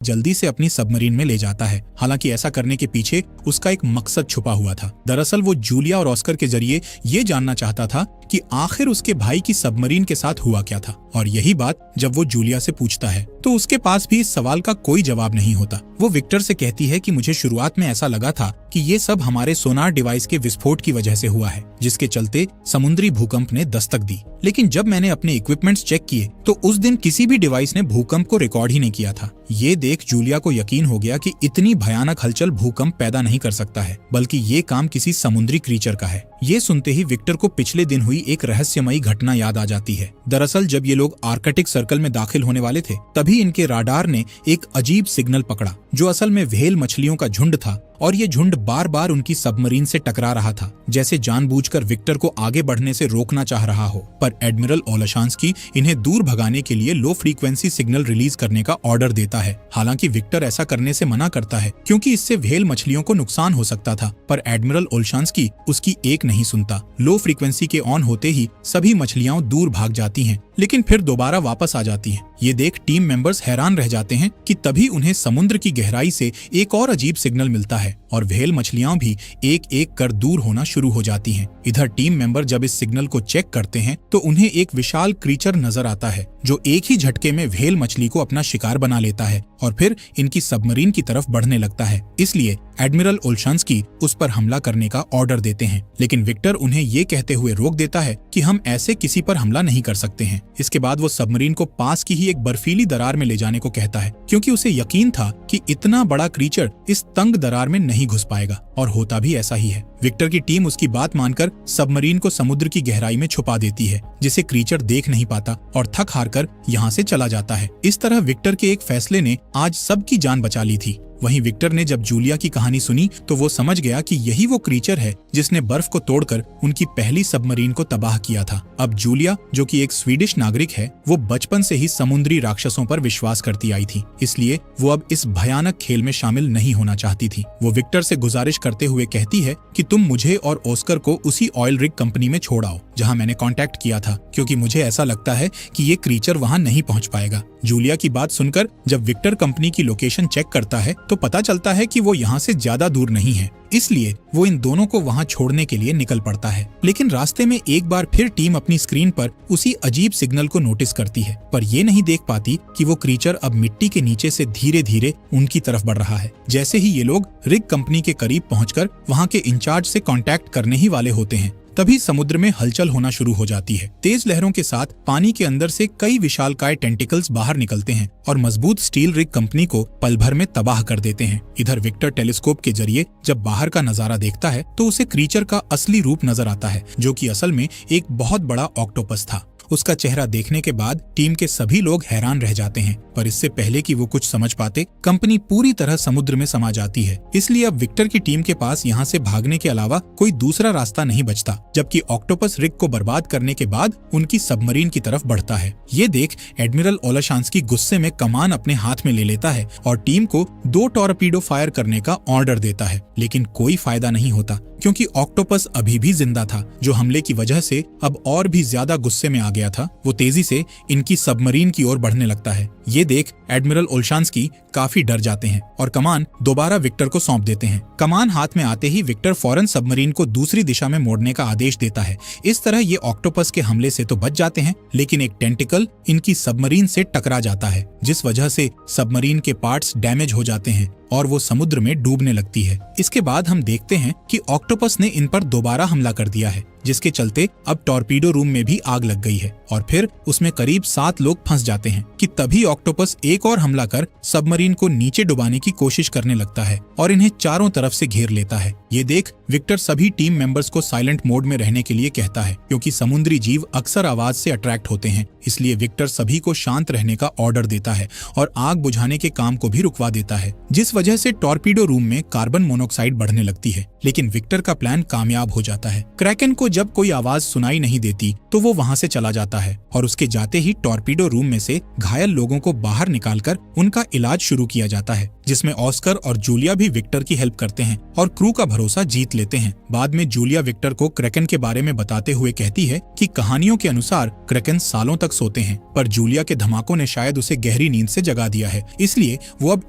जल्दी से अपनी सबमरीन में ले जाता है। हालांकि ऐसा करने के पीछे उसका एक मकसद छुपा हुआ था। दरअसल वो जूलिया और ऑस्कर के जरिए ये जानना चाहता था कि आखिर उसके भाई की सबमरीन के साथ हुआ क्या था। और यही बात जब वो जूलिया से पूछता है तो उसके पास भी इस सवाल का कोई जवाब नहीं होता। वो विक्टर से कहती है कि मुझे शुरुआत में ऐसा लगा था कि ये सब हमारे सोनार डिवाइस के विस्फोट की वजह से हुआ है, जिसके चलते समुद्री भूकंप ने दस्तक दी। लेकिन जब मैंने अपने इक्विपमेंट्स चेक किए तो उस दिन किसी भी डिवाइस ने भूकंप को रिकॉर्ड ही नहीं किया था। ये देख जूलिया को यकीन हो गया कि इतनी भयानक हलचल भूकंप पैदा नहीं कर सकता है, बल्कि ये काम किसी समुद्री क्रीचर का है। ये सुनते ही विक्टर को पिछले दिन हुई एक रहस्यमयी घटना याद आ जाती है। दरअसल जब ये लोग आर्कटिक सर्कल में दाखिल होने वाले थे, तभी इनके राडार ने एक अजीब सिग्नल पकड़ा, जो असल में व्हेल मछलियों का झुंड था। और ये झुंड बार बार उनकी सबमरीन से टकरा रहा था, जैसे जानबूझकर विक्टर को आगे बढ़ने से रोकना चाह रहा हो। पर एडमिरल ओलेशांस्की इन्हें दूर भगाने के लिए लो फ्रीक्वेंसी सिग्नल रिलीज करने का ऑर्डर देता है। हालांकि विक्टर ऐसा करने से मना करता है, क्योंकि इससे व्हेल मछलियों को नुकसान हो सकता था। पर एडमिरल ओलेशांस्की उसकी एक नहीं सुनता। लो फ्रीक्वेंसी के ऑन होते ही सभी मछलियां दूर भाग जाती हैं, लेकिन फिर दोबारा वापस आ जाती हैं। ये देख टीम मेंबर्स हैरान रह जाते हैं कि तभी उन्हें समुद्र की गहराई से एक और अजीब सिग्नल मिलता है और व्हेल मछलियां भी एक एक कर दूर होना शुरू हो जाती हैं। इधर टीम मेंबर जब इस सिग्नल को चेक करते हैं तो उन्हें एक विशाल क्रीचर नजर आता है, जो एक ही झटके में व्हेल मछली को अपना शिकार बना लेता है और फिर इनकी सबमरीन की तरफ बढ़ने लगता है। इसलिए एडमिरल ओलेशांस्की उस पर हमला करने का ऑर्डर देते हैं, लेकिन विक्टर उन्हें ये कहते हुए रोक देता है कि हम ऐसे किसी पर हमला नहीं कर सकते हैं। इसके बाद वो सबमरीन को पास की ही एक बर्फीली दरार में ले जाने को कहता है, क्योंकि उसे यकीन था कि इतना बड़ा क्रीचर इस तंग दरार में नहीं घुस पाएगा, और होता भी ऐसा ही है। विक्टर की टीम उसकी बात मानकर सबमरीन को समुद्र की गहराई में छुपा देती है, जिसे क्रीचर देख नहीं पाता और थक हार कर यहाँ से चला जाता है। इस तरह विक्टर के एक फैसले ने आज सबकी जान बचा ली थी। वहीं विक्टर ने जब जूलिया की कहानी सुनी तो वो समझ गया कि यही वो क्रीचर है जिसने बर्फ को तोड़कर उनकी पहली सबमरीन को तबाह किया था। अब जूलिया, जो कि एक स्वीडिश नागरिक है, वो बचपन से ही समुद्री राक्षसों पर विश्वास करती आई थी, इसलिए वो अब इस भयानक खेल में शामिल नहीं होना चाहती थी। वो विक्टर से गुजारिश करते हुए कहती है कि तुम मुझे और ऑस्कर को उसी ऑयल रिग कंपनी में छोड़ आओ जहाँ मैंने कॉन्टैक्ट किया था, क्योंकि मुझे ऐसा लगता है कि ये क्रीचर वहाँ नहीं पहुँच पाएगा। जूलिया की बात सुनकर जब विक्टर कंपनी की लोकेशन चेक करता है तो पता चलता है कि वो यहाँ से ज्यादा दूर नहीं है, इसलिए वो इन दोनों को वहाँ छोड़ने के लिए निकल पड़ता है। लेकिन रास्ते में एक बार फिर टीम अपनी स्क्रीन पर उसी अजीब सिग्नल को नोटिस करती है, पर ये नहीं देख पाती कि वो क्रीचर अब मिट्टी के नीचे से धीरे धीरे उनकी तरफ बढ़ रहा है। जैसे ही ये लोग रिग कंपनी के करीब पहुंचकर वहाँ के इंचार्ज से कांटेक्ट करने ही वाले होते हैं, तभी समुद्र में हलचल होना शुरू हो जाती है। तेज लहरों के साथ पानी के अंदर से कई विशालकाय टेंटिकल्स बाहर निकलते हैं और मजबूत स्टील रिग कंपनी को पल भर में तबाह कर देते हैं। इधर विक्टर टेलीस्कोप के जरिए जब बाहर का नजारा देखता है तो उसे क्रीचर का असली रूप नजर आता है, जो कि असल में एक बहुत बड़ा ऑक्टोपस था। उसका चेहरा देखने के बाद टीम के सभी लोग हैरान रह जाते हैं, पर इससे पहले कि वो कुछ समझ पाते, कंपनी पूरी तरह समुद्र में समा जाती है। इसलिए अब विक्टर की टीम के पास यहाँ से भागने के अलावा कोई दूसरा रास्ता नहीं बचता, जबकि ऑक्टोपस रिग को बर्बाद करने के बाद उनकी सबमरीन की तरफ बढ़ता है। ये देख एडमिरल ओलेशांस्की गुस्से में कमान अपने हाथ में ले लेता है और टीम को 2 टॉर्पीडो फायर करने का ऑर्डर देता है, लेकिन कोई फायदा नहीं होता, क्योंकि ऑक्टोपस अभी भी जिंदा था, जो हमले की वजह से अब और भी ज्यादा गुस्से में आ गया था। वो तेजी से इनकी सबमरीन की ओर बढ़ने लगता है। ये देख एडमिरल ओलेशांस्की काफी डर जाते हैं और कमान दोबारा विक्टर को सौंप देते हैं। कमान हाथ में आते ही विक्टर फौरन सबमरीन को दूसरी दिशा में मोड़ने का आदेश देता है। इस तरह ये ऑक्टोपस के हमले से तो बच जाते हैं, लेकिन एक टेंटिकल इनकी सबमरीन से टकरा जाता है, जिस वजह से सबमरीन के पार्ट्स डैमेज हो जाते हैं और वो समुद्र में डूबने लगती है। इसके बाद हम देखते हैं कि ऑक्टोपस ने इन पर दोबारा हमला कर दिया है, जिसके चलते अब टॉर्पीडो रूम में भी आग लग गई है और फिर उसमें करीब 7 लोग फंस जाते हैं कि तभी ऑक्टोपस एक और हमला कर सबमरीन को नीचे डुबाने की कोशिश करने लगता है और इन्हें चारों तरफ से घेर लेता है। ये देख विक्टर सभी टीम मेंबर्स को साइलेंट मोड में रहने के लिए कहता है, क्योंकि समुद्री जीव अक्सर आवाज से अट्रैक्ट होते हैं। इसलिए विक्टर सभी को शांत रहने का ऑर्डर देता है और आग बुझाने के काम को भी रुकवा देता है, जिस वजह से टॉर्पीडो रूम में कार्बन मोनोऑक्साइड बढ़ने लगती है, लेकिन विक्टर का प्लान कामयाब हो जाता है। क्रैकन को जब कोई आवाज सुनाई नहीं देती तो वो वहां से चला जाता है और उसके जाते ही टॉर्पीडो रूम में से घायल लोगों को बाहर निकालकर उनका इलाज शुरू किया जाता है, जिसमें ऑस्कर और जूलिया भी विक्टर की हेल्प करते हैं और क्रू का भरोसा जीत लेते हैं। बाद में जूलिया विक्टर को क्रैकन के बारे में बताते हुए कहती है कि कहानियों के अनुसार क्रैकन सालों तक सोते हैं, पर जूलिया के धमाकों ने शायद उसे गहरी नींद से जगा दिया है, इसलिए वो अब